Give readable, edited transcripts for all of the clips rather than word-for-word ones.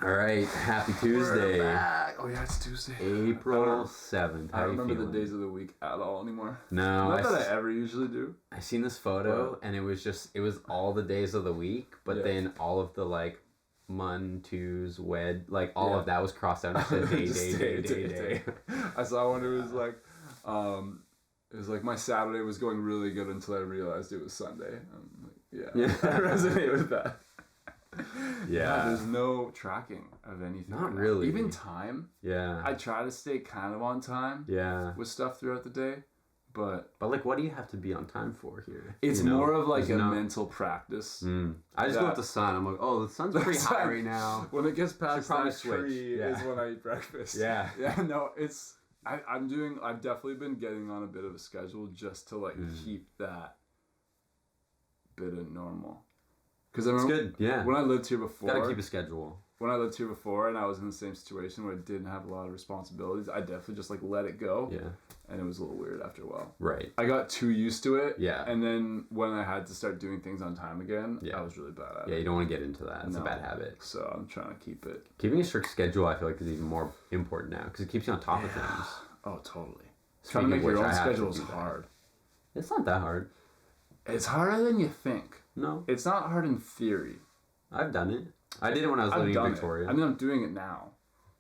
All right, happy We're Tuesday, back. Oh yeah, it's Tuesday. April 7th. I How don't you remember the feeling? days of the week at all anymore. No, Not that I ever usually do. I seen this photo But- and it was all the days of the week, but Yeah. then all of the like mun, twos, wed, like all Yeah. of that was crossed out and said day, Just day. I saw one. It was like my Saturday was going really good until I realized it was Sunday. I'm like, yeah. I resonate with that. Yeah. There's no tracking of anything. Not right now. really. Even time. Yeah. I try to stay kind of on time Yeah. with stuff throughout the day, but But like, what do you have to be on time for here? it's You know? more of like There's a no- mental practice. I just go Yeah. with the sun. I'm like, oh, the sun's pretty high right now. When it gets past probably that switch. tree Yeah. is when I eat breakfast. Yeah. Yeah, no, it's I've definitely been getting on a bit of a schedule just to like keep that bit of normal. Because I It's remember good. Yeah. when I lived here before. Gotta keep a schedule. When I lived here before and I was in the same situation where I didn't have a lot of responsibilities, I definitely just like let it go. Yeah. And it was a little weird after a while. Right. I got too used to it. Yeah. And then when I had to start doing things on time again, Yeah. I was really bad at Yeah, it. you don't want to get into that. It's a No. bad habit. So I'm trying to keep it. Keeping a strict schedule, I feel like, is even more important now because it keeps you on top of things. Oh, totally. Speaking Trying to of make your which, own I have to schedule is do that. hard. It's not that hard. It's harder than you think. No, It's not hard in theory. I've done it. I did it when I was I've living in done Victoria. it. I mean, I'm doing it now.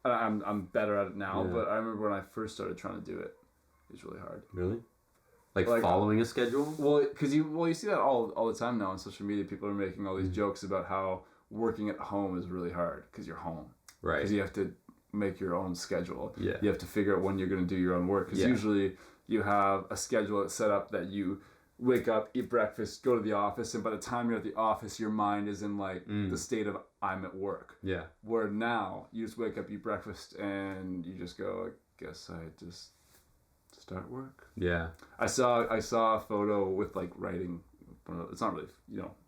I'm better at it now, Yeah. but I remember when I first started trying to do it, it was really hard. Really? Like Like- following a schedule? Well, because you see that all the time now on social media. People are making all these Mm-hmm. jokes about how working at home is really hard because you're home. Right. Because you have to make your own schedule. Yeah. You have to figure out when you're going to do your own work. Because Yeah. usually you have a schedule that's set up that you wake up, eat breakfast, go to the office, and by the time you're at the office, your mind is in like the state of I'm at work. Yeah. Where now you just wake up, eat breakfast, and you just go, I guess I just start work. Yeah. I saw a photo with like writing. It's not really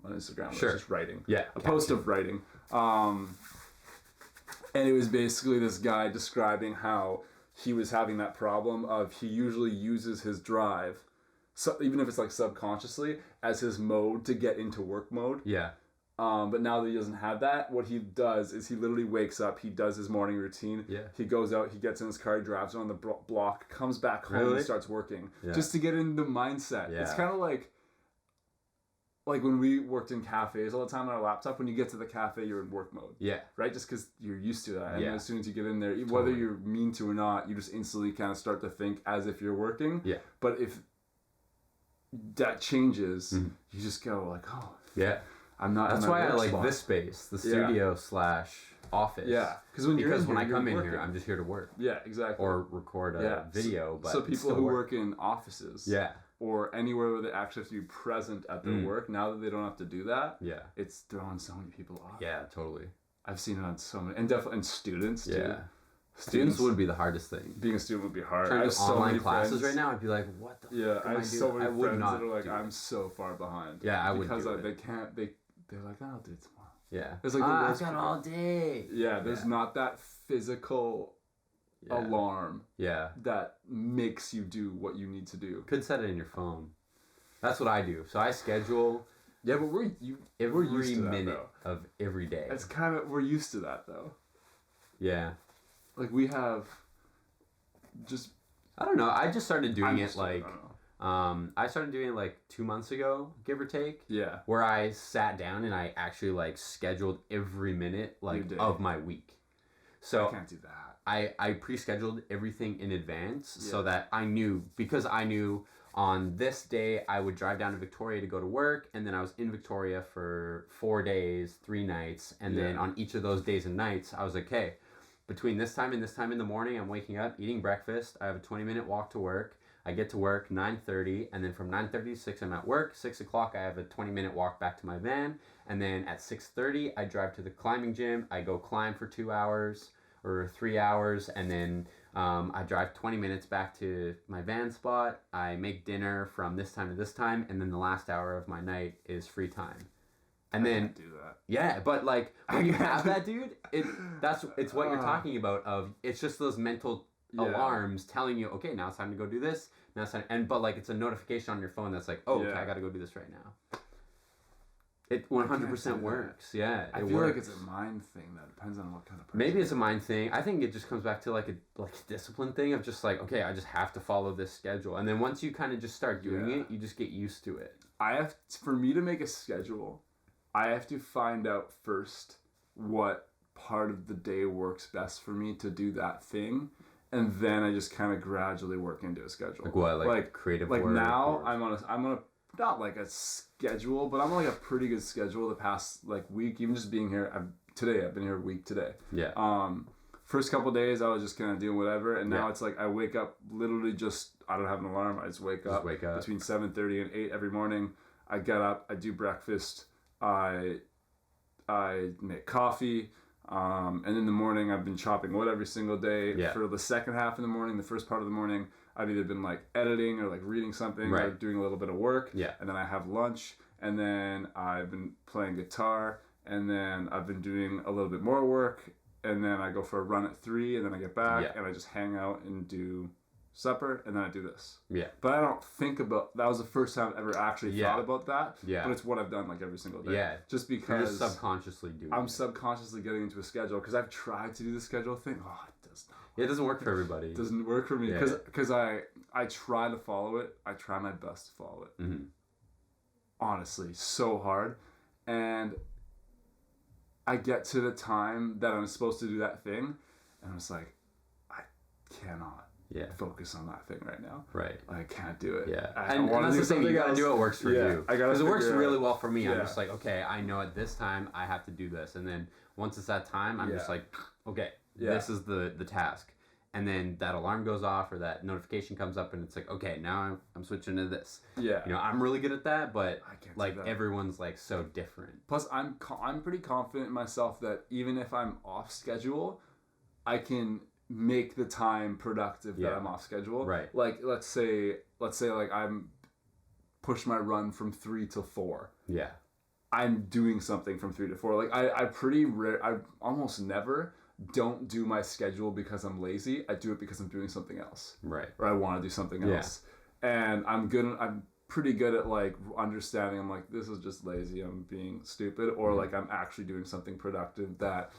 on Instagram. Sure. It's just writing. Yeah, a post of writing. And it was basically this guy describing how he was having that problem of he usually uses his drive, so even if it's like subconsciously, as his mode to get into work mode. Yeah. But now that he doesn't have that, what he does is he literally wakes up, he does his morning routine, Yeah. he goes out, he gets in his car, he drives around the block, comes back home Really? and starts working. Yeah. Just to get in the mindset. Yeah. It's kind of like when we worked in cafes all the time on our laptop, when you get to the cafe, you're in work mode. Yeah. Right? Just because you're used to that. And Yeah. as soon as you get in there, whether Totally. you're mean to or not, you just instantly kind of start to think as if you're working. Yeah. But if that changes, you just go like, oh, Yeah. I'm not. That's in my why I work like spot. this space, the Yeah. studio / office. Yeah, because when I you're come in here, working. I'm just here to work Yeah, exactly. or record a video. But so it's people still who work in offices, Yeah. or anywhere where they actually have to be present at their work, now that they don't have to do that, Yeah. it's throwing so many people off. Yeah. Totally. I've seen it on so many, and definitely and students too. Yeah. Students would be the hardest thing. Being a student would be hard. Trying I to have do so online many classes friends, right now, I'd be like, what the Yeah, fuck I am have so doing? many I would friends not that are like, do I'm it. so far behind. Yeah, I would because do it. they can't. They're like, I'll do it tomorrow. Yeah. It's like the I've worst got part. all day. Yeah, there's not that physical Yeah. alarm Yeah. that makes you do what you need to do. Could set it in your phone. That's what I do. So I schedule Yeah, but we're every used to that, minute though. of every day. It's kind of we're used to that though. Yeah. Like we have just I don't know. I just started doing I'm it just- I like don't know. I started doing it like 2 months ago, give or take. Yeah. Where I sat down and I actually like scheduled every minute Your like day. of my week. I So can't do that. I pre-scheduled everything in advance so Yeah. that I knew, because I knew on this day I would drive down to Victoria to go to work, and then I was in Victoria for 4 days, 3 nights, and then Yeah. on each of those days and nights I was like, okay, between this time and this time in the morning I'm waking up, eating breakfast, I have a 20-minute walk to work, I get to work 9:30, and then from 9:30 to 6 I'm at work. 6 o'clock I have a 20-minute walk back to my van, and then at 6:30 I drive to the climbing gym, I go climb for 2 hours or 3 hours, and then I drive 20 minutes back to my van spot, I make dinner from this time to this time, and then the last hour of my night is free time. And I then can't do that. yeah, but like when you have that, dude, it's what you're talking about. Of it's just those mental Yeah. alarms telling you, okay, now it's time to go do this. Now it's time, but like it's a notification on your phone that's like, oh, okay, Yeah. I got to go do this right now. It 100% works. Yeah, I it feel works. like it's a mind thing. That depends on what kind of person. Maybe it's a mind thing. I think it just comes back to like a discipline thing of just like, okay, I just have to follow this schedule, and then once you kind of just start doing it, you just get used to it. For me to make a schedule, I have to find out first what part of the day works best for me to do that thing, and then I just kind of gradually work into a schedule. Like what? Like creative like work? now or... I'm on a not like a schedule, but I'm on like a pretty good schedule the past like week. Even just being here, I've been here a week today. Yeah. First couple days I was just kind of doing whatever, and now it's like I wake up literally just, I don't have an alarm. I just wake up between 7:30 and 8 every morning. I get up, I do breakfast, I make coffee, and in the morning I've been chopping wood every single day. Yeah. For the second half of the morning, the first part of the morning, I've either been like editing or like reading something or doing a little bit of work. Yeah. And then I have lunch, and then I've been playing guitar, and then I've been doing a little bit more work, and then I go for a run at 3, and then I get back and I just hang out and do supper, and then I do this. Yeah. But I don't think about, that was the first time I've ever actually thought about that. Yeah. But it's what I've done like every single day. Yeah. Just because You're just subconsciously doing I'm it. subconsciously getting into a schedule because I've tried to do the schedule thing. Oh, it does not. Yeah, it doesn't work for everybody. It doesn't work for me because I try to follow it. I try my best to follow it. Mm-hmm. Honestly, so hard. And I get to the time that I'm supposed to do that thing, and I'm just like, I cannot focus on that thing right now. Right. I can't do it. Yeah. And that's the thing, you gotta do what works for you. Because it works really well for me. Yeah. I'm just like, okay, I know at this time I have to do this. And then once it's that time, I'm just like, okay, this is the task. And then that alarm goes off or that notification comes up and it's like, okay, now I'm switching to this. Yeah. You know, I'm really good at that, but I can't like do that. everyone's like so different. Plus, I'm pretty confident in myself that even if I'm off schedule, I can make the time productive that I'm off schedule. Right. Like let's say like I'm push my run from 3 till 4. Yeah. I'm doing something from 3 to 4. Like I almost never don't do my schedule because I'm lazy. I do it because I'm doing something else. Right. Or I want to do something else. And I'm pretty good at like understanding. I'm like, this is just lazy. I'm being stupid. Or like I'm actually doing something productive that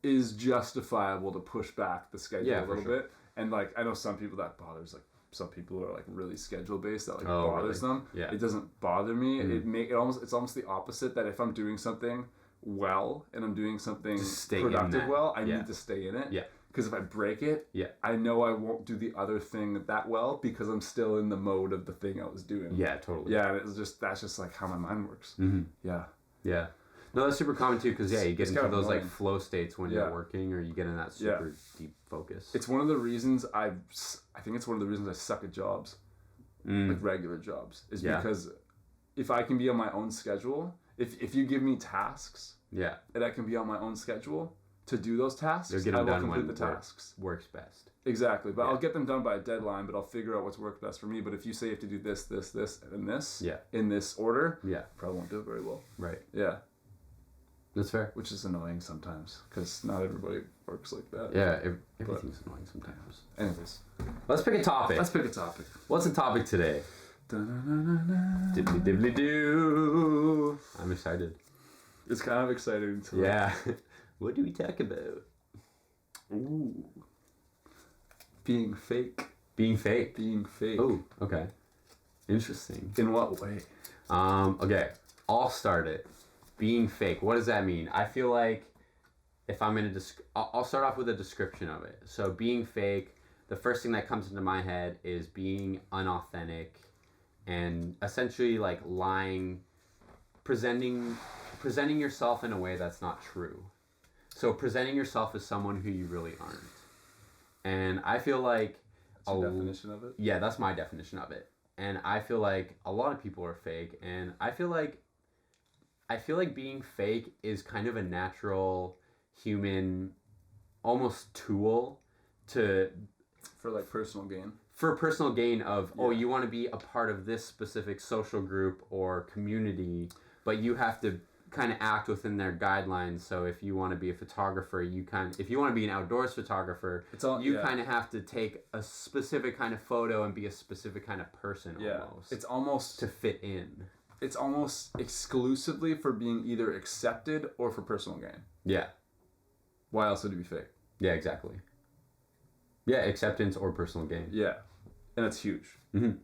is justifiable to push back the schedule a little bit. And like I know some people that bothers, like some people are like really schedule based that like bothers them. Yeah. It doesn't bother me. Mm-hmm. It's almost the opposite, that if I'm doing something well and I'm doing something productive I need to stay in it. Yeah. Because if I break it, I know I won't do the other thing that well because I'm still in the mode of the thing I was doing. Yeah, totally. Yeah, and that's just like how my mind works. Mm-hmm. Yeah. Yeah. No, that's super common too, because you get into those like flow states when you're working, or you get in that super deep focus. It's one of the reasons I think it's one of the reasons I suck at jobs, like regular jobs, is because if I can be on my own schedule, if you give me tasks, and I can be on my own schedule to do those tasks, I will complete the tasks. Works best. Exactly, but I'll get them done by a deadline, but I'll figure out what's worked best for me. But if you say you have to do this, this, this, and this, in this order, probably won't do it very well. Right. Yeah. That's fair. Which is annoying sometimes, because not everybody works like that. Yeah, everything's annoying sometimes. Anyways. Let's pick a topic. What's the topic today? Dibbly dibbly doo. I'm excited. It's kind of exciting to What do we talk about? Ooh. Being fake. Being fake? Being fake. Oh, okay. Interesting. In what way? Okay. I'll start it. Being fake. What does that mean? I feel like if I'm going to... I'll start off with a description of it. So being fake, the first thing that comes into my head is being unauthentic and essentially like lying, presenting yourself in a way that's not true. So presenting yourself as someone who you really aren't. And I feel like... That's your definition of it? Yeah, that's my definition of it. And I feel like a lot of people are fake, and I feel like being fake is kind of a natural human almost tool for like personal gain. For personal gain of, you want to be a part of this specific social group or community, but you have to kind of act within their guidelines. So if you want to be a photographer, if you want to be an outdoors photographer, kind of have to take a specific kind of photo and be a specific kind of person almost. It's almost to fit in. it's almost exclusively for being either accepted or for personal gain. Yeah. Why else would it be fake? Yeah, exactly. Yeah, acceptance or personal gain. Yeah, and that's huge. Mm-hmm.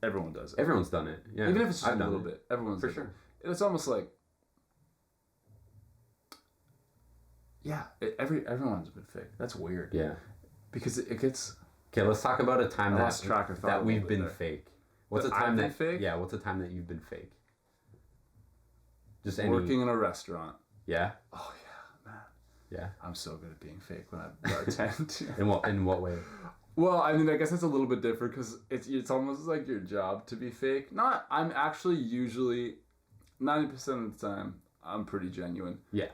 Everyone does it. Everyone's done it. Yeah, Even if it's just I've a little done it. bit. Everyone's For done sure. it. It's almost like, yeah, everyone's been fake. That's weird. Yeah. Because it gets. Okay, let's talk about a time I lost track of thought a that little we've bit been there. fake. What's a That time I've that been fake? Yeah, what's a time that you've been fake? Just any. Working in a restaurant. Yeah. Oh yeah, man. Yeah. I'm so good at being fake when I bartend. In what way? Well, I mean, I guess it's a little bit different because it's almost like your job to be fake. I'm actually usually 90% of the time I'm pretty genuine. Yeah.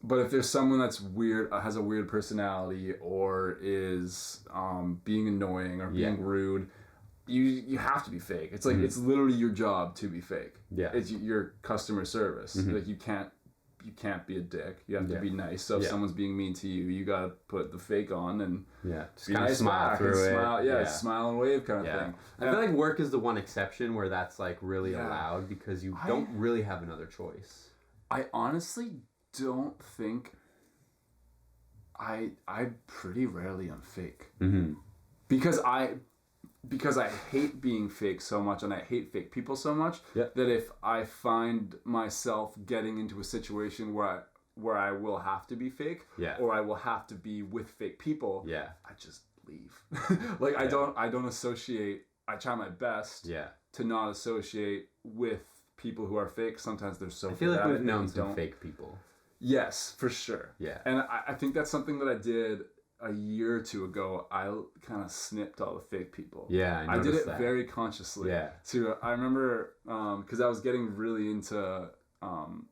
But if there's someone that's weird, has a weird personality, or is being annoying or being rude, you have to be fake. It's like it's literally your job to be fake. Yeah. It's your customer service. Like you can't be a dick. You have to be nice. So if someone's being mean to you, you gotta put the fake on and just be kind of nice smile back through and it. smile, smile and wave kind of thing. I feel like work is the one exception where that's like really Yeah. allowed because you don't really have another choice. I honestly don't think I pretty rarely am fake. Mm-hmm. Because I hate being fake so much and I hate fake people so much that if I find myself getting into a situation where I will have to be fake or I will have to be with fake people, I just leave. Like I don't associate. I try my best to not associate with people who are fake. Sometimes they're so I feel good like at we've it known that some fake people. Yes, for sure. Yeah. And I think that's something that I did a year or two ago. I kind of snipped all the fake people. Yeah, I did it that. very consciously. Yeah. Too. I remember because I was getting really into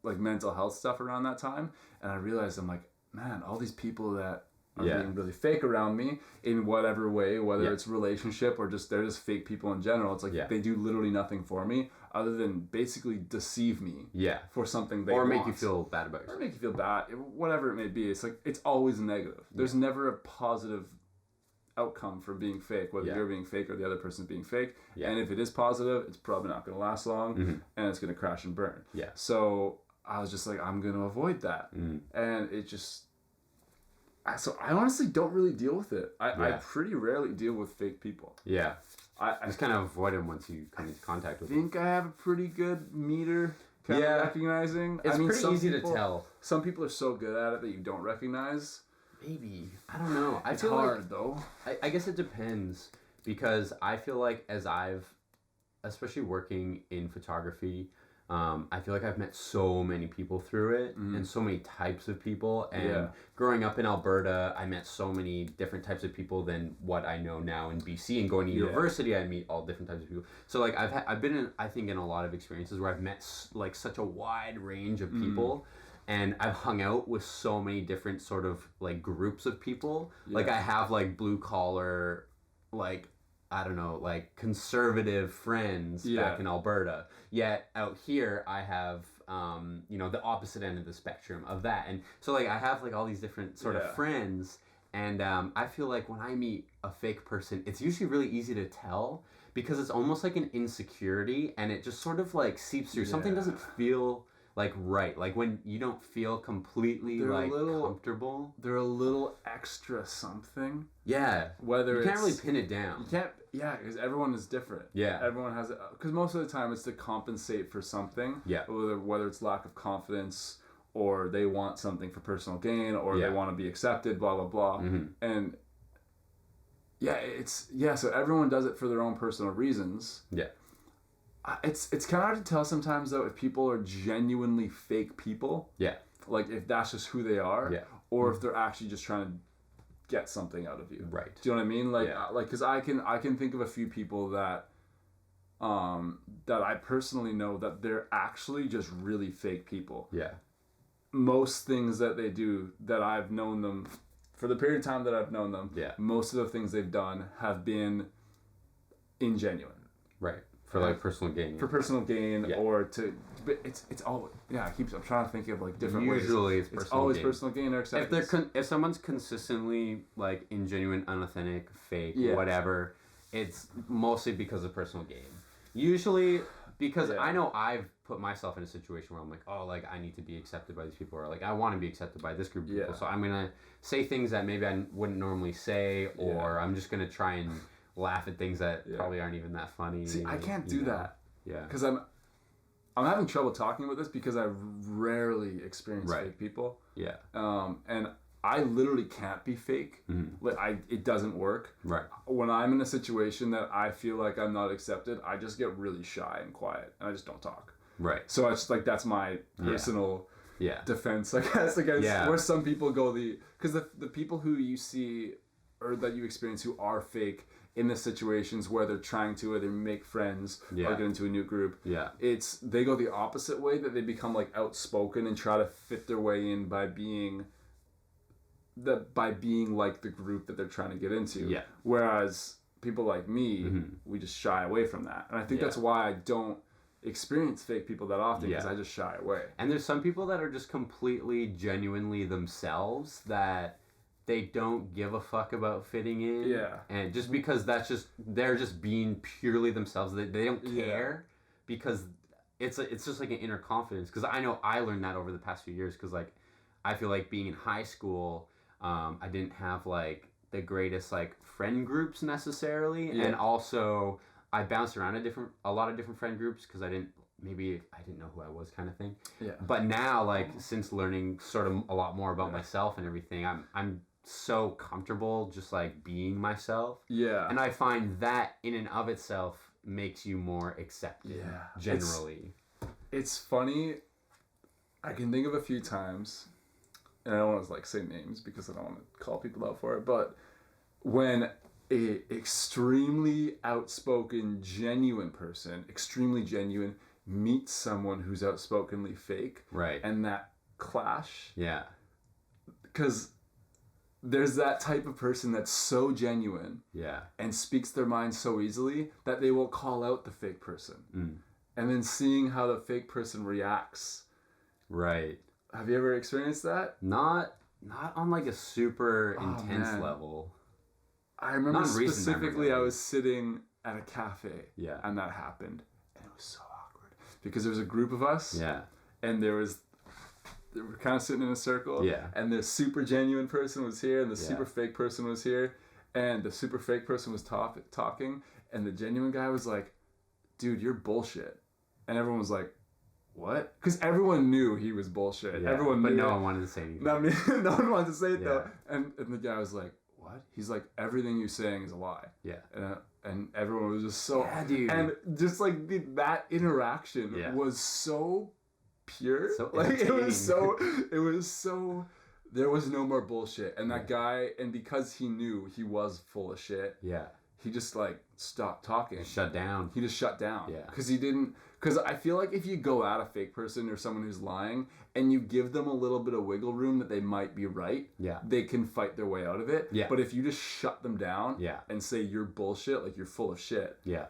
like mental health stuff around that time, and I realized I'm like, man, all these people that are being really fake around me in whatever way, whether it's relationship or just they're just fake people in general. It's like they do literally nothing for me other than basically deceive me for something they or want. make you feel bad about yourself. Or make you feel bad, whatever it may be. It's like it's always negative. There's never a positive outcome for being fake, whether you're being fake or the other person's being fake. And if it is positive, it's probably not going to last long, and it's going to crash and burn. So I was just like, I'm going to avoid that, and it just. So I honestly don't really deal with it. I pretty rarely deal with fake people. Yeah. I just kind of avoid them once you come into contact with them. I think I have a pretty good meter kind of recognizing. It's pretty easy people, to tell. Some people are so good at it that you don't recognize. Maybe. I don't know. It's hard though. I guess it depends because I feel like as I've, especially working in photography, I feel like I've met so many people through it and so many types of people. And growing up in Alberta, I met so many different types of people than what I know now in BC. And going to university, I meet all different types of people. So like I've been in, I think, in a lot of experiences where I've met like such a wide range of people. And I've hung out with so many different sort of like groups of people. Like I have like blue collar, like I don't know, like conservative friends back in Alberta. Yet out here, I have, the opposite end of the spectrum of that. And so like I have like all these different sort of friends. And I feel like when I meet a fake person, it's usually really easy to tell because it's almost like an insecurity and it just sort of like seeps through. Something doesn't feel like right, like when you don't feel completely comfortable. They're a little extra something. Yeah, whether you can't really pin it down. You can't, because everyone is different. Yeah, everyone has because most of the time it's to compensate for something. Yeah, whether it's lack of confidence or they want something for personal gain or they want to be accepted. Blah blah blah, and so everyone does it for their own personal reasons. Yeah. It's kind of hard to tell sometimes though if people are genuinely fake people. Yeah. Like if that's just who they are. Yeah. Or if they're actually just trying to get something out of you. Right. Do you know what I mean? Like because I can think of a few people that that I personally know that they're actually just really fake people. Yeah. Most things that they do that I've known them for the period of time that I've known them. Yeah. Most of the things they've done have been ingenuine. Right. For like personal gain. For personal gain or to, but it's all I'm trying to think of like different ways. Usually it's personal gain. Always personal gain or acceptance. If someone's consistently like ingenuine, unauthentic, fake, whatever, it's mostly because of personal gain. Usually because Yeah. I know I've put myself in a situation where I'm like, oh, like I need to be accepted by these people, or like I want to be accepted by this group of people, Yeah. so I'm gonna say things that maybe I wouldn't normally say, or I'm just gonna try and laugh at things that probably aren't even that funny. See, I can't do you know? that. Yeah. Because I'm having trouble talking about this because I rarely experience Right. fake people. Yeah. And I literally can't be fake. Mm-hmm. Like it doesn't work. Right. When I'm in a situation that I feel like I'm not accepted, I just get really shy and quiet, and I just don't talk. Right. So it's like that's my personal Yeah. defense, I guess, against Yeah. where some people go because the people who you see or that you experience who are fake in the situations where they're trying to either make friends or get into a new group, they go the opposite way, that they become like outspoken and try to fit their way in by being like the group that they're trying to get into. Yeah. Whereas people like me, we just shy away from that. And I think that's why I don't experience fake people that often, because I just shy away. And there's some people that are just completely genuinely themselves, that they don't give a fuck about fitting in. Yeah. And just because they're just being purely themselves. They don't care because it's just like an inner confidence. Because I know I learned that over the past few years, because like I feel like being in high school, I didn't have like the greatest like friend groups necessarily, and also I bounced around a lot of different friend groups because I didn't know who I was, kind of thing. Yeah. But now, like since learning sort of a lot more about myself and everything, I'm so comfortable just like being myself. Yeah. And I find that in and of itself makes you more accepted. Yeah. Generally. It's funny. I can think of a few times, and I don't want to like say names because I don't want to call people out for it, but when a extremely outspoken, genuine person, extremely genuine, meets someone who's outspokenly fake, Right. and that clash, Yeah. because there's that type of person that's so genuine Yeah. and speaks their mind so easily that they will call out the fake person. Mm. And then seeing how the fake person reacts. Right. Have you ever experienced that? Not on like a super intense man. level. I remember Not recent specifically memory, I though. was sitting at a cafe, Yeah. and that happened. And it was so awkward. Because there was a group of us, Yeah. and they were kind of sitting in a circle, Yeah. and the super genuine person was here, and the Yeah. super fake person was here, and the super fake person was talking, and the genuine guy was like, dude, you're bullshit. And everyone was like, what? Because everyone knew he was bullshit. Yeah. Everyone but knew no it. one wanted to say anything. I mean, no one wanted to say it though. Yeah. And the guy was like, what? He's like, everything you're saying is a lie. Yeah. And everyone was just so... Yeah, dude. And just like that interaction was so pure. So like it was so... entertaining. There was no more bullshit. And that guy, and because he knew he was full of shit, Yeah. he just like stopped talking. Shut down. He just shut down. Yeah. Because I feel like if you go at a fake person or someone who's lying and you give them a little bit of wiggle room that they might be right, Yeah. they can fight their way out of it. Yeah. But if you just shut them down Yeah. and say you're bullshit, like you're full of shit, Yeah.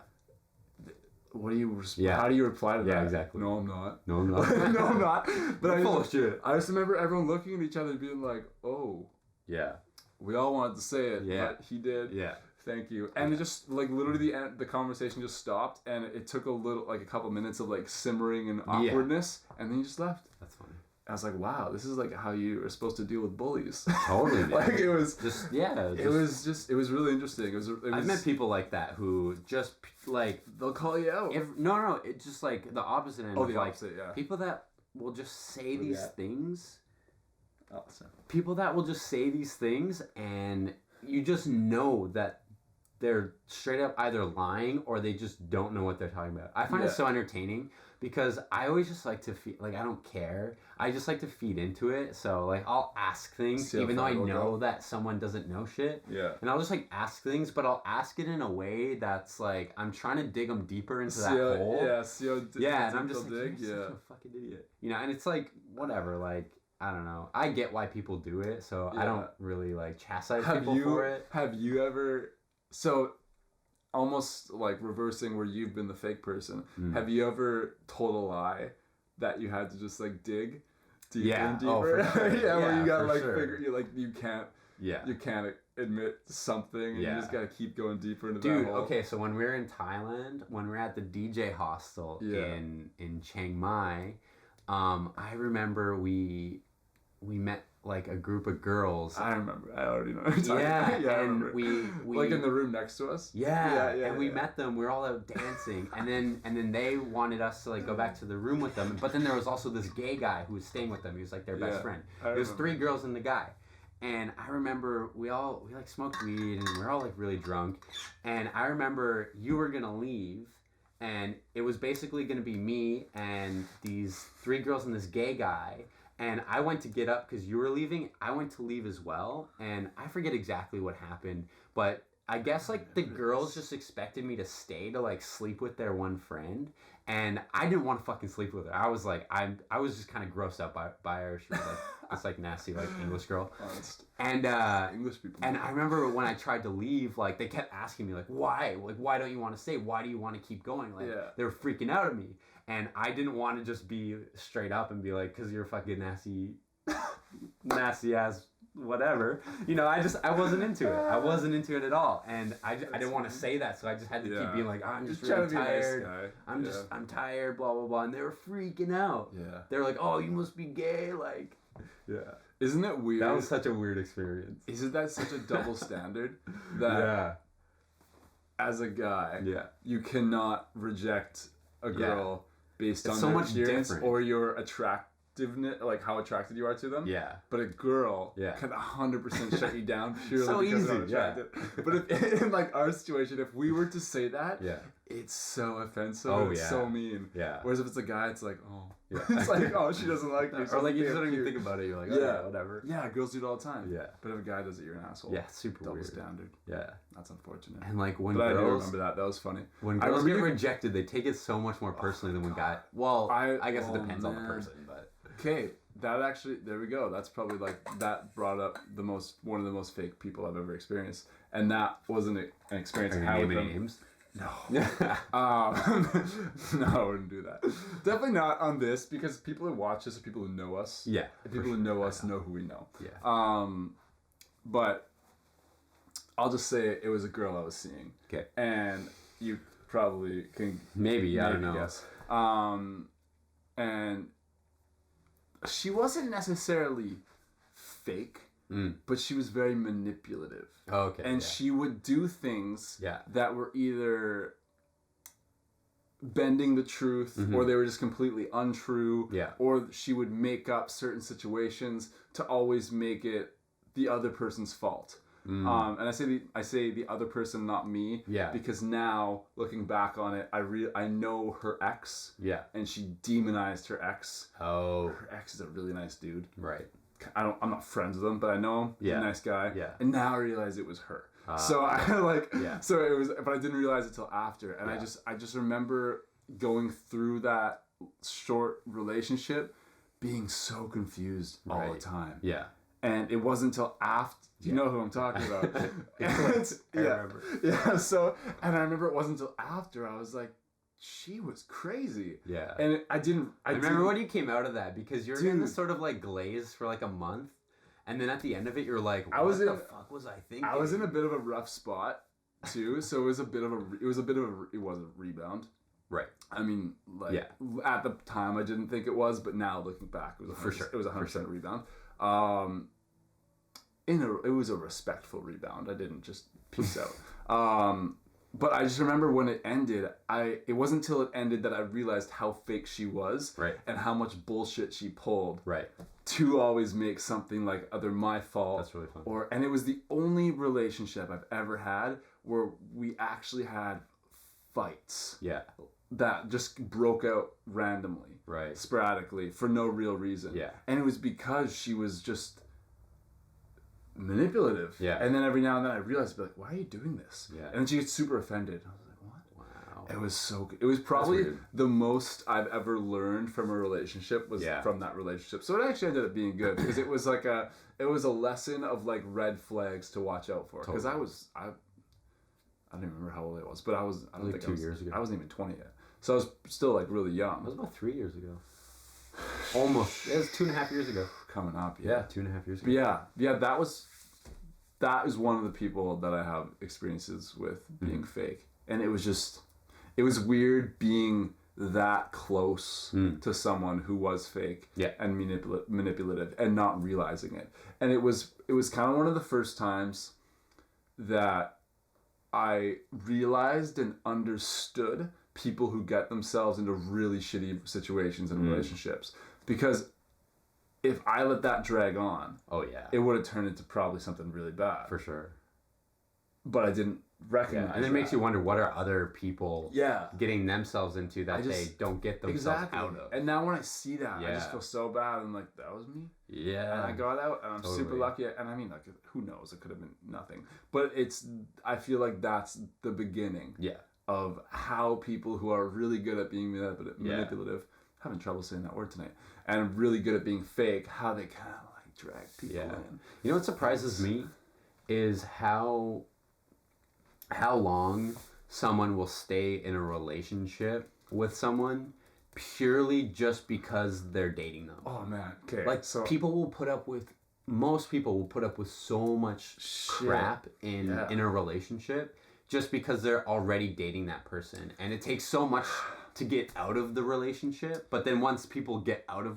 what do you Yeah. how do you reply to that? Yeah, exactly. No, I'm not. No, I'm not. No, I'm not. But You're full of shit. I just remember everyone looking at each other and being like, oh, Yeah. we all wanted to say it, Yeah. but he did. Yeah. Thank you. And it just like literally the conversation just stopped, and it took a couple minutes of like simmering and awkwardness, and then he just left. That's funny. I was like, wow, this is like how you are supposed to deal with bullies. Totally, man. Like it was Just it was really interesting. It was I've met people like that who just like they'll call you out. no, it's just like the opposite end. Oh, of the like, opposite, yeah. People that will just say these things. Oh, sorry. People that will just say these things, and you just know that they're straight up either lying or they just don't know what they're talking about. I find it so entertaining because I always just like to feed, like I don't care. I just like to feed into it. So like I'll ask things even though I know that someone doesn't know shit. Yeah. And I'll just like ask things, but I'll ask it in a way that's like I'm trying to dig them deeper into that hole. Yeah, And I'm just like, you're such a fucking idiot. You know, and it's like whatever, like I don't know. I get why people do it, so I don't really like chastise people for it. Have you ever... So, almost like reversing where you've been the fake person. Have you ever told a lie that you had to just like dig deeper and deeper? Oh, for sure. Where you got for like sure. figure you like you can't Yeah. you can't admit something, and you Yeah. just gotta keep going deeper into Dude, that hole. okay, so when we were in Thailand, when we were at the DJ hostel Yeah. in Chiang Mai, I remember we met like a group of girls. I remember. I already know what you're talking Yeah, about. Yeah, I and remember. we like in the room next to us. yeah, and we yeah. met them. We were all out dancing, and then they wanted us to like go back to the room with them. But then there was also this gay guy who was staying with them. He was like their best Yeah, friend. I There was remember. 3 girls and the guy. And I remember we like smoked weed and we were all like really drunk. And I remember you were gonna leave, and it was basically gonna be me and these 3 girls and this gay guy. And I went to get up because you were leaving. I went to leave as well, and I forget exactly what happened, but I guess like the girls just expected me to stay to like sleep with their one friend, and I didn't want to fucking sleep with her. I was like, I was just kind of grossed out by her. She was like this like nasty like English girl, Honest. and English people. and I remember when I tried to leave, like they kept asking me like why don't you want to stay? Why do you want to keep going? Like Yeah. they were freaking out at me. And I didn't want to just be straight up and be like, because you're fucking nasty ass whatever. You know, I wasn't into it. I wasn't into it at all. And I didn't want to say that, so I just had to keep being like, oh, I'm just trying really to be a nice tired. guy. I'm tired, blah, blah, blah. And they were freaking out. Yeah. They were like, oh, you must be gay. Like, yeah. Isn't it weird? That was such a weird experience. Isn't that such a double standard that as a guy, you cannot reject a girl based on so their much appearance different. or your attractiveness, like how attracted you are to them. Yeah. But a girl Yeah. can 100% shut you down purely So because easy, of how attractive. But if, in like our situation, if we were to say that, Yeah. it's so offensive. Oh, It's yeah. so mean. Yeah. Whereas if it's a guy, it's like, oh, Yeah. it's like, oh, she doesn't like me. Or like you just don't even cute. think about it. You're like, Yeah. oh, yeah, whatever. Yeah, girls do it all the time. Yeah. But if a guy does it, you're an asshole. Yeah, super Double weird. standard. Yeah. That's unfortunate. And like when But I do girls remember that. That was funny. when I girls remember get you- rejected, they take it so much more personally than when guys. Well, I guess it depends on the person, but Okay, that actually, there we go. That's probably like, that brought up one of the most fake people I've ever experienced. And that wasn't an experience are I you had with naming them. names? No. No, I wouldn't do that. Definitely not on this, because people who watch this are people who know us. Yeah. The people who know us know who we know. Yeah. But I'll just say it was a girl I was seeing. Okay. And you probably can Maybe I don't know. guess. And she wasn't necessarily fake, but she was very manipulative. Oh, okay. And yeah. she would do things Yeah. that were either bending the truth or they were just completely untrue. Yeah. Or she would make up certain situations to always make it the other person's fault. And I say the other person, not me. Yeah. Because now looking back on it, I know her ex. Yeah. And she demonized her ex. Oh. Her ex is a really nice dude. Right. I'm not friends with him, but I know him. He's Yeah. a nice guy. Yeah. And now I realize it was her. So I like. Yeah. So it was, but I didn't realize it till after, and Yeah. I just remember going through that short relationship, being so confused all the Right. time. Yeah. And it wasn't until after. You know who I'm talking about. I yeah. remember. Yeah. So, and I remember it wasn't until after I was like, she was crazy. Yeah. And I didn't. I remember when you came out of that, because you're in Dude. this sort of like glaze for like a month, and then at the end of it, you're like, what I was the in- fuck was I thinking? I was in a bit of a rough spot too, so it was a rebound. Right. I mean, like Yeah. at the time I didn't think it was, but now looking back, it was For sure. It was a For 100% rebound. It was a respectful rebound. I didn't just peace out. But I just remember when it ended, it wasn't until it ended that I realized how fake she was, Right. and how much bullshit she pulled Right. to always make something like either my fault. That's really fun. And it was the only relationship I've ever had where we actually had fights Yeah. that just broke out randomly, Right. sporadically, for no real reason. Yeah. And it was because she was just manipulative. Yeah. And then every now and then I realized, like, why are you doing this? Yeah. And then she gets super offended. I was like, what? Wow. It was so good. It was probably weird. the most I've ever learned from a relationship was Yeah. from that relationship. So it actually ended up being good, because it was like a lesson of like red flags to watch out for. Because Totally. I don't even remember how old I was, but I don't Like think 2 years ago. I wasn't even 20 yet. So I was still like really That young. was about 3 years ago. Almost. It was 2.5 years ago. Coming up, Yeah, 2.5 years ago. But yeah, that was that is one of the people that I have experiences with being fake. And it was weird being that close to someone who was fake and manipulative and not realizing it. And it was kind of one of the first times that I realized and understood people who get themselves into really shitty situations and relationships. Because if I let that drag on, it would have turned into probably something really bad. For sure. But I didn't recognize and it makes you wonder, what are other people Yeah. getting themselves into that they don't get themselves out of? And now when I see that, I just feel so bad. I'm like, that was me. Yeah. And I got out, and I'm super lucky. And I mean, like, who knows? It could have been nothing. But I feel like that's the beginning of how people who are really good at being manipulative, having trouble saying that word tonight, and really good at being fake, how they kind of like drag people in. You know what surprises me is how long someone will stay in a relationship with someone purely just because they're dating them. Oh man, okay. Like, most people will put up with so much crap in a relationship just because they're already dating that person, and it takes so much to get out of the relationship. But then once people get out of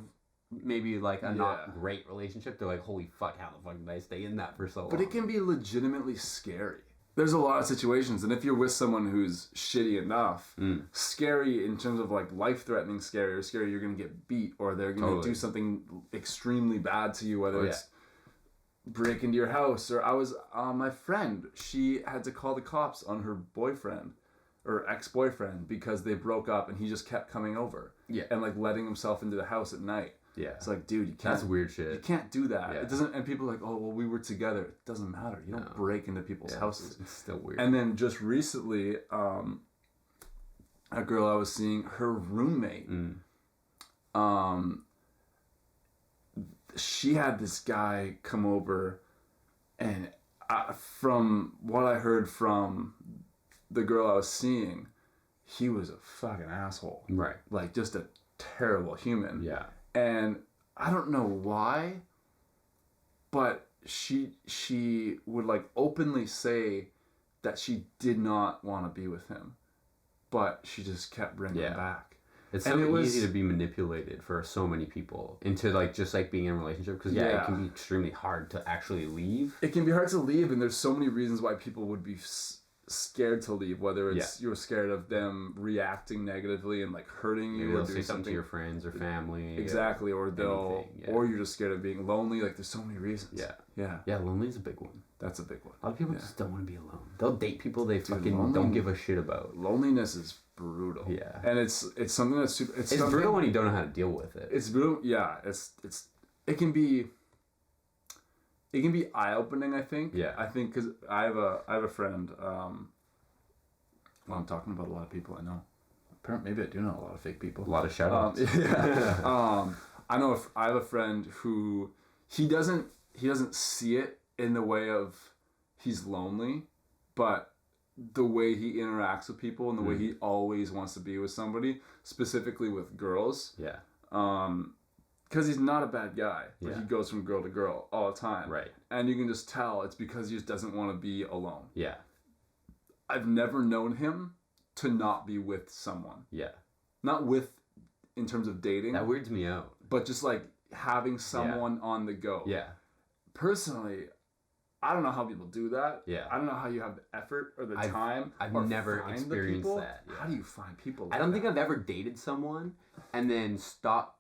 maybe like a not great relationship, they're like, holy fuck, how the fuck did I stay in that for so long? But it can be legitimately scary. There's a lot of situations, and if you're with someone who's shitty enough, scary in terms of like life-threatening scary, or scary you're going to get beat, or they're going to do something extremely bad to you, whether it's break into your house, or my friend, she had to call the cops on her boyfriend or ex-boyfriend because they broke up and he just kept coming over and like letting himself into the house at night. Yeah. It's like, dude, you can't. That's weird shit. You can't do that. Yeah. It doesn't, and people are like, oh, well, we were together. It doesn't matter. You don't break into people's houses. It's still weird. And then just recently, a girl I was seeing, her roommate, she had this guy come over, and from what I heard from the girl I was seeing, he was a fucking asshole. Right. Like, just a terrible human. Yeah. And I don't know why, but she would like openly say that she did not want to be with him, but she just kept bringing him back. It's so easy to be manipulated for so many people into like just like being in a relationship, because it can be extremely hard to actually leave. It can be hard to leave, and there's so many reasons why people would be scared to leave, whether it's you're scared of them reacting negatively and like hurting you. Maybe they'll say something to your friends or family. Exactly, or or you're just scared of being lonely. Like, there's so many reasons. Yeah, lonely is a big one. That's a big one. A lot of people just don't want to be alone. They'll date people they fucking don't give a shit about. Loneliness is brutal. Yeah, and it's something that's super. It's brutal when you don't know how to deal with it. It's brutal. Yeah, it can be eye-opening, I think. Yeah. I think because I have a friend. Well, I'm talking about a lot of people I know. Apparently, maybe I do know a lot of fake people. A lot of shout-outs. I know I have a friend who he doesn't see it in the way of he's lonely, but the way he interacts with people and the way he always wants to be with somebody, specifically with girls. Yeah. Because he's not a bad guy, but he goes from girl to girl all the time. Right. And you can just tell it's because he just doesn't want to be alone. Yeah. I've never known him to not be with someone. Yeah. Not with, in terms of dating. That weirds me out. But just like having someone on the go. Yeah. Personally, I don't know how people do that. Yeah. I don't know how you have the effort or the time. I've never experienced that. Yeah. How do you find people I don't think I've ever dated someone and then stopped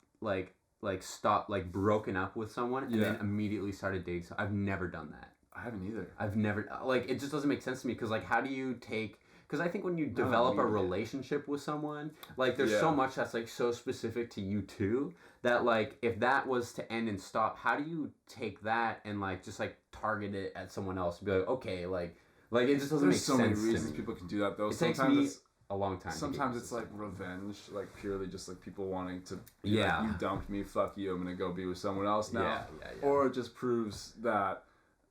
broken up with someone and then immediately started dating someone. I've never done that. I haven't either. I've never, like, it just doesn't make sense to me, because like, how do you take, because I think when you develop a relationship with someone, like, there's so much that's like so specific to you two that like, if that was to end and stop, how do you take that and like just like target it at someone else and be like, okay, like it just doesn't make sense. There's so many reasons people can do that though. It takes me a long time. Sometimes it's like revenge, like purely just like people wanting to be like, you dumped me, fuck you, I'm gonna go be with someone else now. Or it just proves that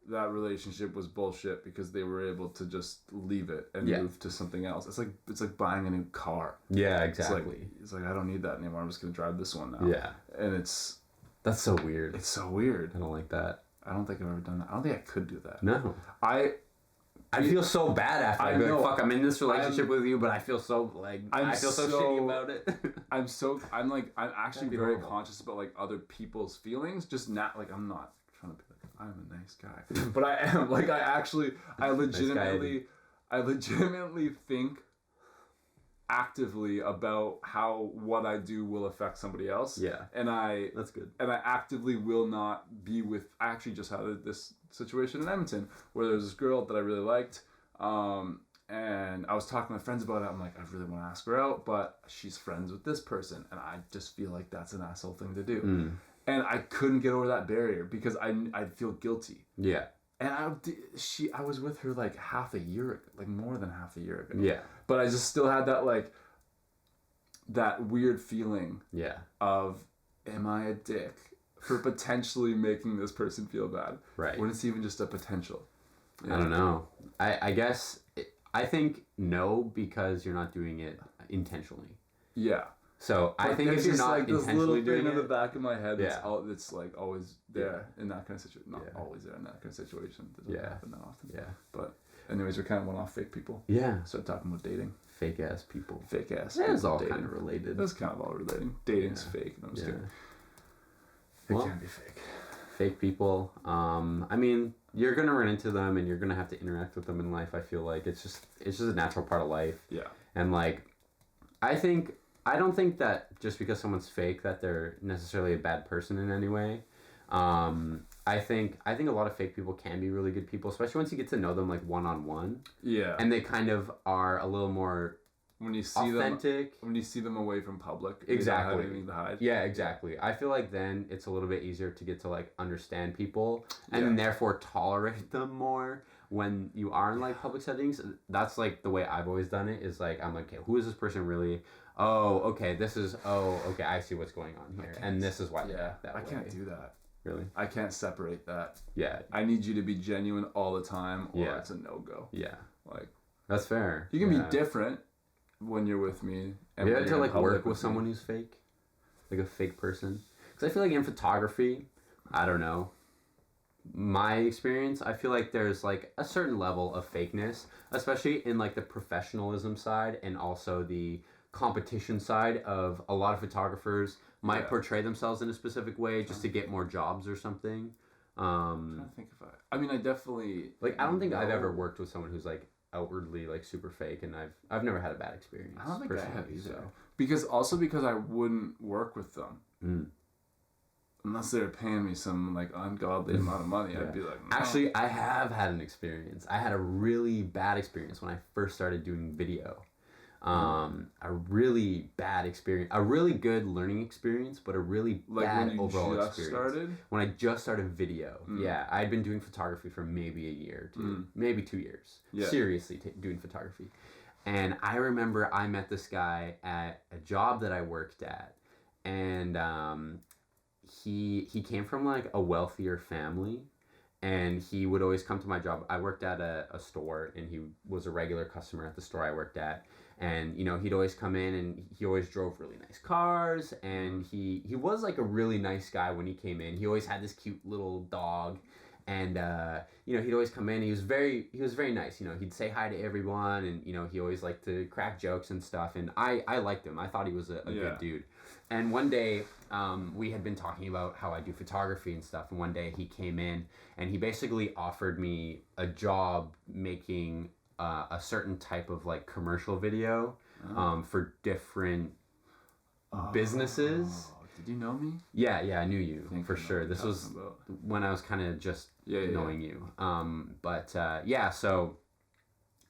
relationship was bullshit because they were able to just leave it and move to something else. It's like buying a new car. Yeah, exactly. It's like I don't need that anymore. I'm just gonna drive this one now. Yeah. And that's so weird. It's so weird. I don't like that. I don't think I've ever done that. I don't think I could do that. No. I feel so bad after. I I'd be know. like, fuck, I'm in this relationship with you, but I feel so like I feel so shitty about it. I'm actually That'd be very horrible. conscious about like other people's feelings. Just not like I'm not trying to be like I'm a nice guy, but I am like I legitimately think actively about how what I do will affect somebody else. Yeah. And That's good. and I actively will not be with. I actually just had this situation in Edmonton where there was this girl that I really liked. And I was talking to my friends about it. I'm like, I really want to ask her out, but she's friends with this person, and I just feel like that's an asshole thing to do. And I couldn't get over that barrier because I'd feel guilty. Yeah. And I was with her like half a year ago, like more than half a year ago. Yeah. But I just still had that weird feeling Yeah. of, am I a dick for potentially making this person feel bad? Right. When it's even just a potential. I don't know. I guess I think no, because you're not doing it intentionally. Yeah. So I But think if there's you're just, not like this intentionally little doing thing in the it, back of my head that's Yeah. it's like always there in that kind of situation. Not Yeah. always there in that kind of situation. It doesn't Yeah. happen that often. yeah, But anyways, we kind of went off fake people. yeah, Started talking about dating. fake ass people. Fake ass. That is people all dating. kind of related. That's kind of all relating. Dating's Yeah. fake. No, I'm just Yeah. kidding. Well, It can be fake. Fake people. I mean, you're gonna run into them, and you're gonna have to interact with them in life. I feel like it's just a natural part of life. Yeah. And like, I don't think that just because someone's fake that they're necessarily a bad person in any way. I think a lot of fake people can be really good people, especially once you get to know them like one on one, Yeah. and they kind of are a little more when you see authentic. when you see them away from public, Exactly. you don't have anything to hide. Yeah, exactly. I feel like then it's a little bit easier to get to like understand people and Yeah. therefore tolerate them more when you are in like public settings. That's like the way I've always done it, is like I'm like, okay, who is this person really? Oh, okay, okay, I see what's going on here. And this is why they act that I way. can't do that. Really? I can't separate that. Yeah. I need you to be genuine all the time, or Yeah. it's a no-go. Yeah. Like, That's fair. you can Yeah. be different when you're with me. Have you when had to you're in like public work with me. someone who's fake? Like a fake person? Because I feel like in photography, I don't know, my experience, I feel like there's like a certain level of fakeness, especially in like the professionalism side and also the competition side of a lot of photographers might Yeah. portray themselves in a specific way just to get more jobs or something. I'm trying to think if I mean, I definitely Like I don't think I've know- ever worked with someone who's like outwardly like super fake, and I've never had a bad experience. I don't think I have personally, either. so. Because I wouldn't work with them Mm. unless they were paying me some like ungodly amount of money. Yeah. I'd be like, no. Actually, I have had an experience. I had a really bad experience when I first started doing video. A really bad experience. A really good learning experience, but a really like bad when you overall just experience. started. When I just started video. Mm. Yeah, I'd been doing photography for maybe a year or two. Maybe 2 years. Yeah. Seriously doing photography. And I remember I met this guy at a job that I worked at. And he came from like a wealthier family, and he would always come to my job. I worked at a store, and he was a regular customer at the store I worked at. And you know, he'd always come in, and he always drove really nice cars, and he was like a really nice guy when he came in. He always had this cute little dog. And you know, he'd always come in. He was very nice. You know, he'd say hi to everyone, and you know, he always liked to crack jokes and stuff. And I liked him. I thought he was a good dude. And one day, we had been talking about how I do photography and stuff. And one day he came in, and he basically offered me a job making a certain type of like commercial video for different businesses. Did you know me? Yeah, I knew you I think for I know sure. what This you're was talking about. when I was kind of just Yeah. knowing you. Yeah, so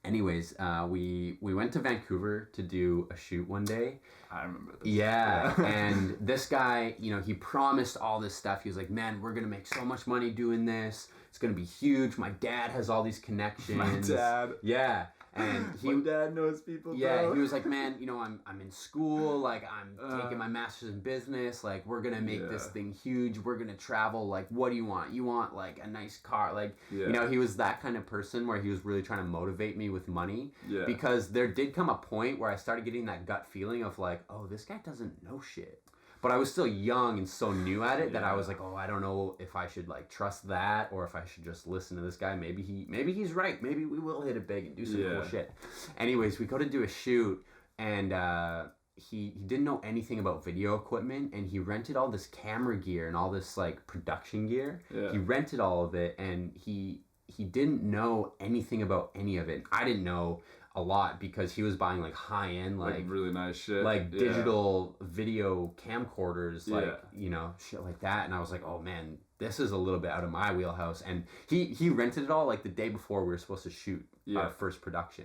anyways, we went to Vancouver to do a shoot one day. I remember this. Yeah, and this guy, you know, he promised all this stuff. He was like, man, we're going to make so much money doing this. It's going to be huge. My dad has all these connections. My dad. Yeah. And My dad knows people. yeah, bro. he was like, man, you know, I'm in school, like I'm taking my master's in business, like we're gonna make this thing huge, we're gonna travel, like what do you want? You want like a nice car, like you know, he was that kind of person where he was really trying to motivate me with money. Yeah. Because there did come a point where I started getting that gut feeling of like, oh, this guy doesn't know shit. But I was still young and so new at it that I was like, oh, I don't know if I should like trust that or if I should just listen to this guy. Maybe he's right. Maybe we will hit it big and do some cool shit. Anyways, we go to do a shoot and he didn't know anything about video equipment and he rented all this camera gear and all this like production gear. Yeah. He rented all of it and he didn't know anything about any of it. I didn't know a lot because he was buying like high end like really nice shit, like digital video camcorders, like you know, shit like that. And I was like, oh man, this is a little bit out of my wheelhouse. And he rented it all like the day before we were supposed to shoot our first production.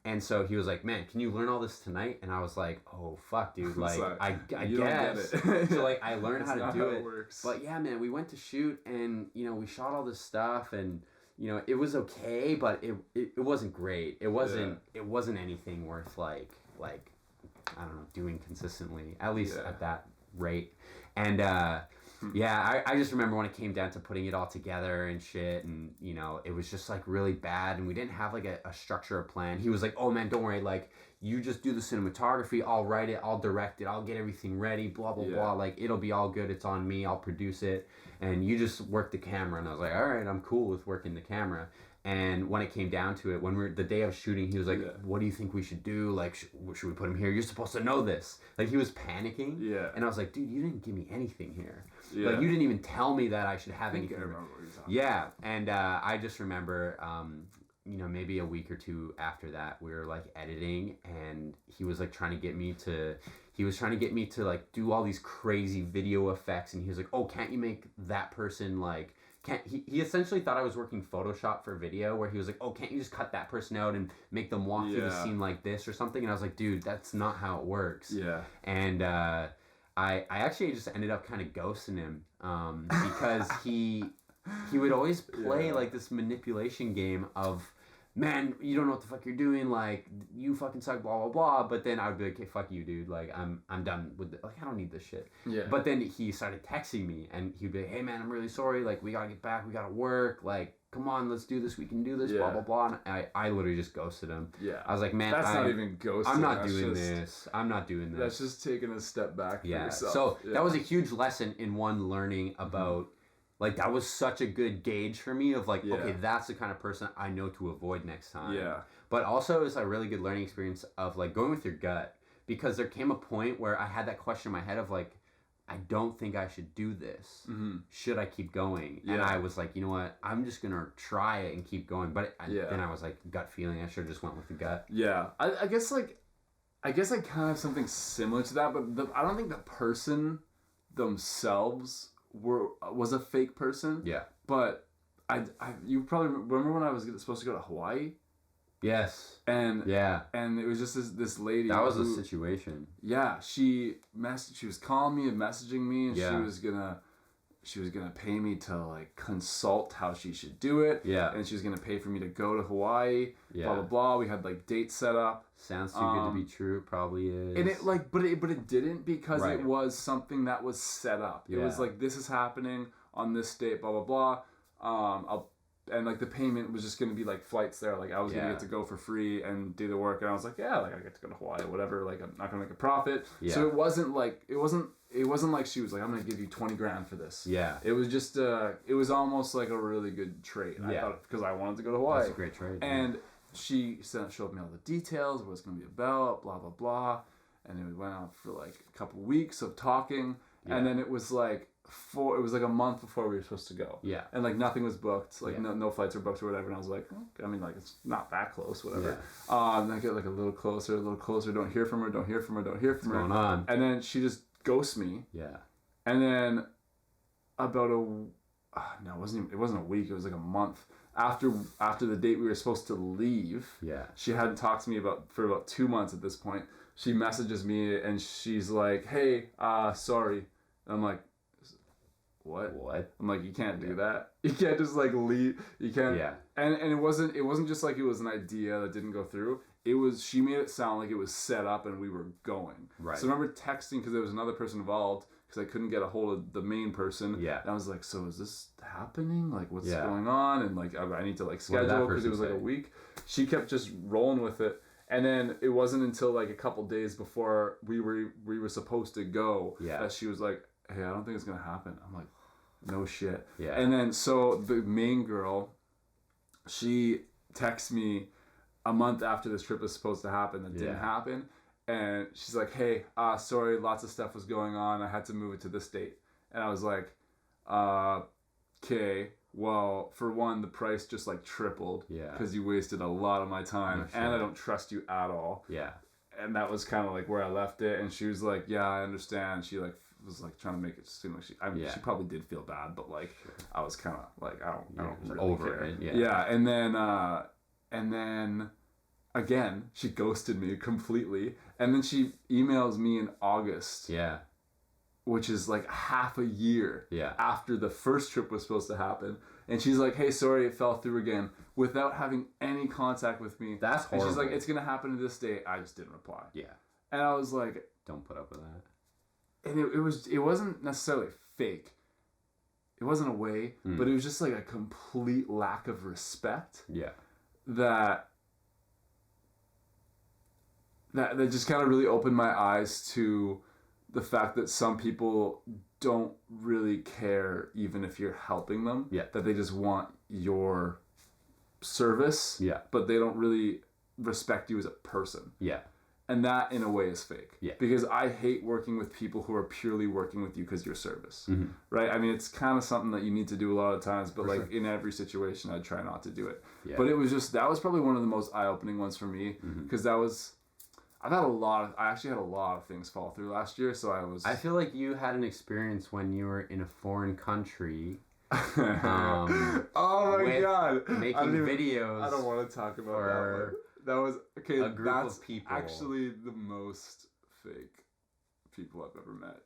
And so he was like, man, can you learn all this tonight? And I was like, oh fuck, dude, like I guess. So like I learned how to do it. But yeah, man, we went to shoot and you know we shot all this stuff and you know, it was okay, but it wasn't great. It wasn't anything worth like I don't know, doing consistently, at least at that rate. And I just remember when it came down to putting it all together and shit, and you know, it was just like really bad, and we didn't have like a structure or plan. He was like, oh man, don't worry, like you just do the cinematography, I'll write it, I'll direct it, I'll get everything ready, blah blah blah, like it'll be all good, it's on me, I'll produce it, and you just work the camera. And I was like, all right, I'm cool with working the camera. And when it came down to it, when the day of shooting, he was like, what do you think we should do? Like, should we put him here? You're supposed to know this. Like, he was panicking. Yeah. And I was like, dude, you didn't give me anything here. Yeah. Like, you didn't even tell me that I should have anything. I remember what you're talking about. And I just remember, you know, maybe a week or two after that, we were, like, editing, and he was, like, trying to get me to like do all these crazy video effects, and he was like, oh, can't you make that person like he essentially thought I was working Photoshop for video, where he was like, oh, can't you just cut that person out and make them walk through the scene like this or something? And I was like, dude, that's not how it works. Yeah. And I actually just ended up kind of ghosting him because he would always play like this manipulation game of, man, you don't know what the fuck you're doing, like, you fucking suck, blah, blah, blah. But then I would be like, hey, fuck you, dude. Like, I'm done with it. Like, I don't need this shit. Yeah. But then he started texting me, and he'd be like, hey, man, I'm really sorry. Like, we gotta get back. We gotta work. Like, come on, let's do this. We can do this, blah, blah, blah. And I literally just ghosted him. Yeah. I was like, man, that's not even ghosting. I'm not doing this. I'm not doing this. That's just taking a step back for yourself. So that was a huge lesson in learning about... Like, that was such a good gauge for me of, like, okay, that's the kind of person I know to avoid next time. Yeah. But also, it's a really good learning experience of, like, going with your gut. Because there came a point where I had that question in my head of, like, I don't think I should do this. Mm-hmm. Should I keep going? Yeah. And I was like, you know what? I'm just going to try it and keep going. But then I was like, gut feeling. I should have just went with the gut. Yeah. I guess I kind of have something similar to that. But I don't think the person themselves... was a fake person. Yeah. But you probably remember when I was supposed to go to Hawaii? Yes. And it was just this lady. That was a situation. Yeah, she was calling me and messaging me, and she was gonna pay me to like consult how she should do it. Yeah. And she was gonna pay for me to go to Hawaii. Yeah. Blah blah blah. We had like dates set up. Sounds too good to be true. It probably is. And it like, but it didn't, because it was something that was set up. It was like, this is happening on this date. Blah blah blah. And like the payment was just gonna be like flights there. Like I was gonna get to go for free and do the work. And I was like, yeah, like I get to go to Hawaii, whatever. Like I'm not gonna make a profit. Yeah. So it wasn't like she was like, I'm gonna give you $20,000 for this. Yeah. It was just it was almost like a really good trade. Yeah. I thought, because I wanted to go to Hawaii. That's a great trade. And she showed me all the details, what it's gonna be about, blah blah blah. And then we went out for like a couple weeks of talking, and then it was like a month before we were supposed to go. Yeah. And like nothing was booked, like no flights were booked or whatever. And I was like, okay, I mean, like it's not that close, whatever. Yeah. And I get like a little closer, don't hear from her. What's going on? And then she just ghosts me. Yeah. And then about it wasn't a week, it was like a month after the date we were supposed to leave. Yeah. She hadn't talked to me for about 2 months at this point. She messages me and she's like, hey, sorry. And I'm like, what? I'm like, you can't do that. You can't just like leave. You can't. Yeah. And it wasn't just like it was an idea that didn't go through. She made it sound like it was set up and we were going. Right. So I remember texting, because there was another person involved, because I couldn't get a hold of the main person. Yeah. And I was like, so is this happening? Like, what's going on? And like, I need to like schedule, because it was like a week. She kept just rolling with it. And then it wasn't until like a couple days before we were supposed to go that she was like, "Hey, I don't think it's gonna happen." I'm like, "No shit." Yeah. And then so the main girl, she texts me a month after this trip was supposed to happen that didn't happen, and she's like, "Hey, sorry, lots of stuff was going on. I had to move it to this date." And I was like, "Okay, well, for one, the price just like tripled because you wasted a lot of my time, and I don't trust you at all." Yeah. And that was kind of like where I left it. And she was like, "Yeah, I understand." She like was like trying to make it seem like she probably did feel bad, but like I was kind of like I don't really over care. it. Yeah. And then again she ghosted me completely, and then she emails me in August. Yeah. Which is like half a year Yeah. after the first trip was supposed to happen. And she's like, "Hey, sorry, it fell through again," without having any contact with me. That's horrible. And she's like, "It's going to happen to this date." I just didn't reply. Yeah. And I was like... Don't put up with that. And it wasn't necessarily fake. It wasn't a way, but it was just like a complete lack of respect. Yeah. That just kind of really opened my eyes to the fact that some people don't really care even if you're helping them. Yeah. That they just want your service. Yeah. But they don't really respect you as a person. Yeah. And that in a way is fake. Yeah. Because I hate working with people who are purely working with you because you're service. Mm-hmm. Right? I mean, it's kind of something that you need to do a lot of times, but like in every situation I try not to do it. Yeah. But it was just, that was probably one of the most eye-opening ones for me, because that was... I actually had a lot of things fall through last year, so I feel like you had an experience when you were in a foreign country. Oh my god! Making videos. I don't want to talk about that one. That was okay. A group of people. Actually the most fake people I've ever met.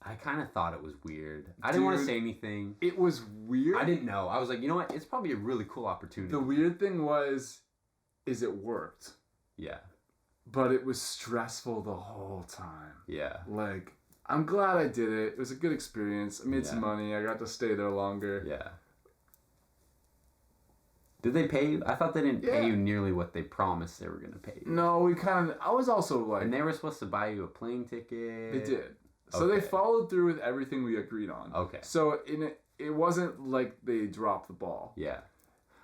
I kind of thought it was weird. I didn't want to say anything. It was weird. I didn't know. I was like, you know what? It's probably a really cool opportunity. The weird thing is it worked. Yeah. But it was stressful the whole time. Yeah. Like, I'm glad I did it. It was a good experience. I made some money. I got to stay there longer. Yeah. Did they pay you? I thought they didn't pay you nearly what they promised they were going to pay you. No, I was also like... And they were supposed to buy you a plane ticket. They did. So they followed through with everything we agreed on. Okay. So it wasn't like they dropped the ball. Yeah.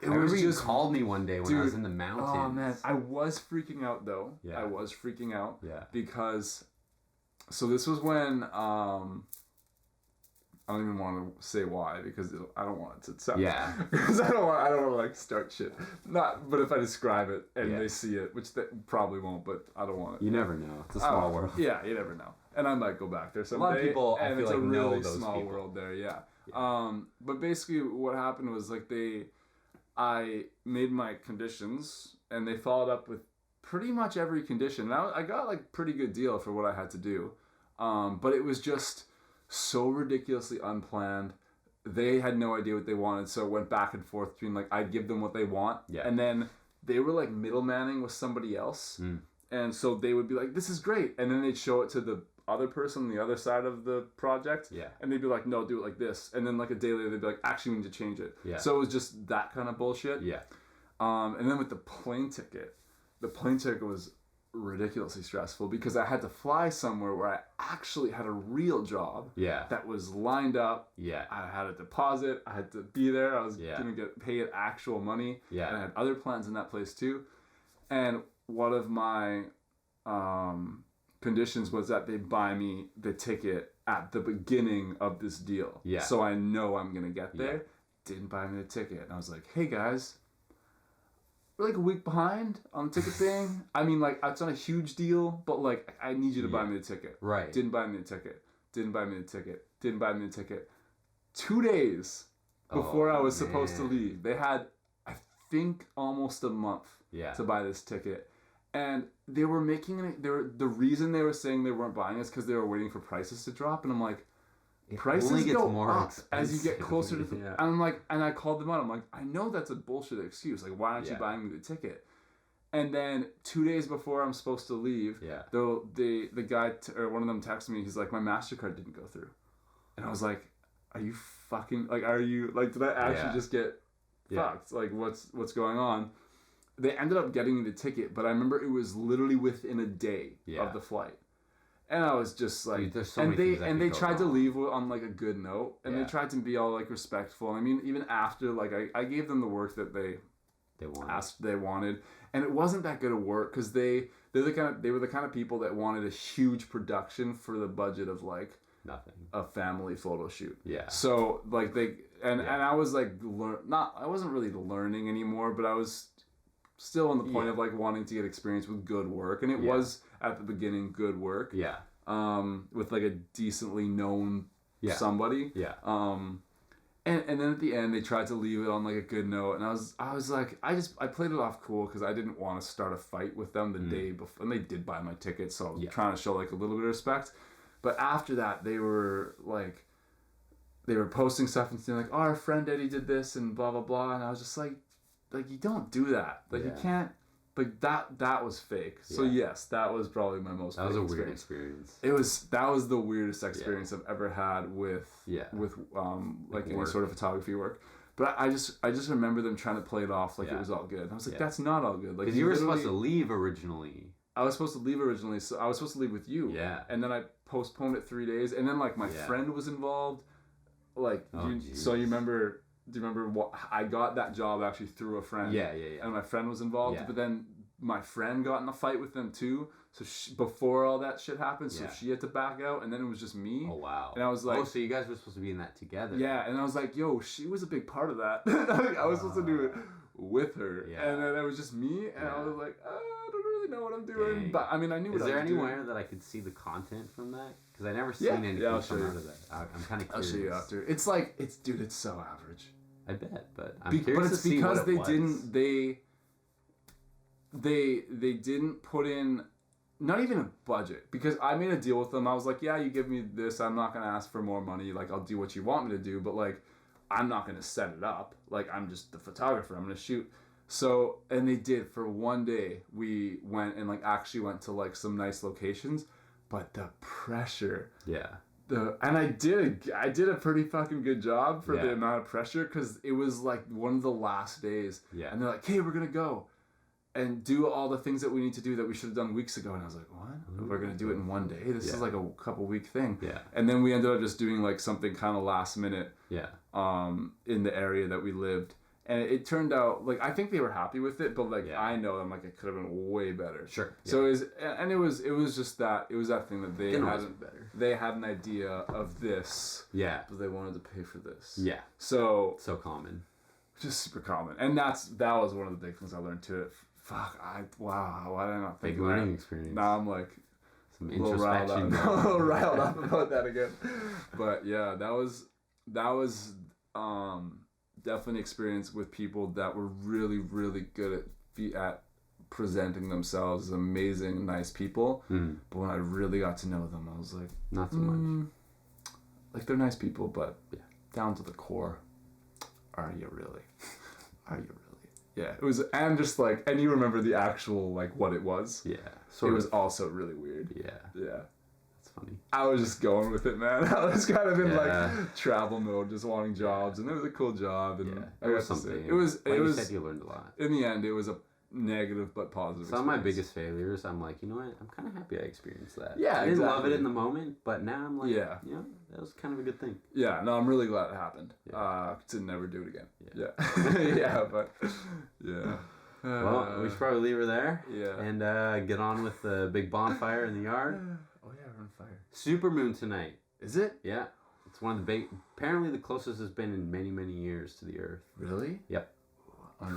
I remember you called me one day when I was in the mountains. Oh man, I was freaking out though. Yeah. I was freaking out. Yeah. Because, so this was when I don't even want to say why, because I don't want it to sound. Yeah. Because I don't want to like start shit. But if I describe it and they see it, which they probably won't, but I don't want it. You never know. It's a small world. Yeah, you never know. And I might go back there someday. A lot of people, I feel it's like, a really know those small people. world there. Yeah. But basically, what happened was like I made my conditions, and they followed up with pretty much every condition. Now I got like pretty good deal for what I had to do, but it was just so ridiculously unplanned. They had no idea what they wanted, so it went back and forth between like I'd give them what they want, and then they were like middlemaning with somebody else, and so they would be like, "This is great," and then they'd show it to the other person on the other side of the project, and they'd be like, "No, do it like this," and then like a day later they'd be like, "Actually, we need to change it." So it was just that kind of bullshit. And then with the plane ticket was ridiculously stressful because I had to fly somewhere where I actually had a real job that was lined up. I had a deposit. I had to be there. I was gonna get paid actual money. And I had other plans in that place too. And one of my conditions was that they buy me the ticket at the beginning of this deal. So I know I'm gonna get there. Didn't buy me the ticket. And I was like, "Hey guys, we're like a week behind on the ticket thing. I mean, like, it's not a huge deal, but like, I need you to buy me the ticket." Right. Didn't buy me the ticket. Didn't buy me the ticket. Didn't buy me the ticket. 2 days before I was supposed to leave, they had, I think, almost a month to buy this ticket. And they were making it, the reason they were saying they weren't buying is because they were waiting for prices to drop. And I'm like, prices go more up as you get closer to and I'm like, and I called them out. I'm like, I know that's a bullshit excuse. Like, why aren't you buying me the ticket? And then 2 days before I'm supposed to leave, the guy or one of them texted me. He's like, "My MasterCard didn't go through," and I was like, "Are you fucking like? Are you like? Did I actually just get fucked? Like, what's going on?" they ended up getting me the ticket, but I remember it was literally within a day of the flight. And I was just like, Dude, there's so many things that and could they go tried to wrong. leave on like a good note, and they tried to be all like respectful. I mean, even after like I gave them the work that they wanted, and it wasn't that good of work because they were the kind of people that wanted a huge production for the budget of like nothing, a family photo shoot. Yeah. So like and I was like I wasn't really learning anymore, but I was still on the point of like wanting to get experience with good work, and it was at the beginning good work. Yeah. With like a decently known somebody. Yeah. And then at the end they tried to leave it on like a good note, and I was like I played it off cool because I didn't want to start a fight with them the day before, and they did buy my ticket, so I was trying to show like a little bit of respect. But after that they were posting stuff and saying like, oh, our friend Eddie did this and blah blah blah, and I was just like you don't do that, like you can't, like that was fake. So yes, that was probably my most that was a weird experience. That was the weirdest experience I've ever had with like any sort of photography work. But I just remember them trying to play it off like it was all good. And I was like, that's not all good. Like because you were supposed to leave originally. I was supposed to leave originally, so I was supposed to leave with you. Yeah. And then I postponed it 3 days, and then like my friend was involved. Like, so you remember? Do you remember what I got that job actually through a friend? Yeah. And my friend was involved, but then my friend got in a fight with them too. So before all that shit happened, so she had to back out, and then it was just me. Oh wow! And I was like, so you guys were supposed to be in that together? Yeah, and I was like, yo, she was a big part of that. I was supposed to do it with her, and then it was just me, and I was like, I don't really know what I'm doing. Dang. But I mean, I knew what I was doing. Is there anywhere that I could see the content from that? Because I never seen anything come out of that. I'm kind of curious. I'll show you after. It's like it's so average. I bet, but I'm curious to see because what it was. They didn't put in not even a budget, because I made a deal with them. I was like, yeah, you give me this, I'm not gonna ask for more money, like I'll do what you want me to do, but like I'm not gonna set it up, like I'm just the photographer, I'm gonna shoot. So, and they did. For one day we went and like actually went to like some nice locations, but the pressure, and I did a pretty fucking good job for the amount of pressure, because it was like one of the last days, and they're like, hey, we're gonna go and do all the things that we need to do that we should have done weeks ago, and I was like, what? We're gonna do it in one day? This is like a couple week thing. And then we ended up just doing like something kind of last minute in the area that we lived, and it turned out like I think they were happy with it, but like I know them, like it could have been way better. So it was just that thing that they had an idea of this, but they wanted to pay for this. So common, just super common, and that was one of the big things I learned too. Wow, why did I not think big of that? learning experience. Now I'm like some a little riled up about that again. But yeah, that was definitely an experience with people that were really, really good at presenting themselves as amazing, nice people. But when I really got to know them, I was like, not so much. Like they're nice people, but down to the core, are you really? Are you really? Yeah, it was, and just like, and you remember the actual like what it was. Yeah, so it was also really weird. Yeah, that's funny. I was just going with it, man. I was kind of in like travel mode, just wanting jobs, and it was a cool job, and it was something. It was. You said you learned a lot. In the end, it was a negative but positive. Some of my biggest failures, I'm like, you know what? I'm kind of happy I experieed that. Yeah, I didn't love it in the moment, but now I'm like, you know, that was kind of a good thing. Yeah, no, I'm really glad it happened. To never do it again. Well, we should probably leave her there. Yeah. And get on with the big bonfire in the yard. Oh yeah, we're on fire. Supermoon tonight. Is it? Yeah. It's one of the big, apparently the closest it's been in many, many years to the Earth. Really? Yep.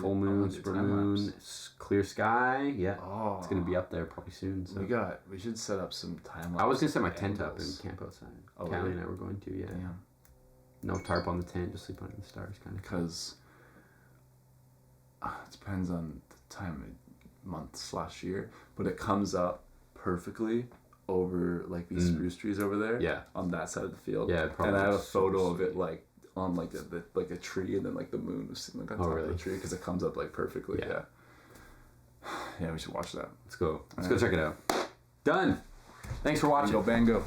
Full moon, super moon, clear sky. Yeah. Oh. It's going to be up there probably soon. So we should set up some time lapse. I was going to set my tent up and camp outside. Oh, Callie really? and I were going to, Damn. No tarp on the tent, just sleep under the stars kind of. Because it depends on the time of month/year, but it comes up perfectly over like these spruce trees over there. Yeah. On that side of the field. Yeah, probably. And I have a photo of it like on like a tree, and then like the moon was sitting like on top of the tree, because it comes up like perfectly. Yeah, we should watch that. Let's go. Let's go check it out. Done. Thanks for watching. Bango.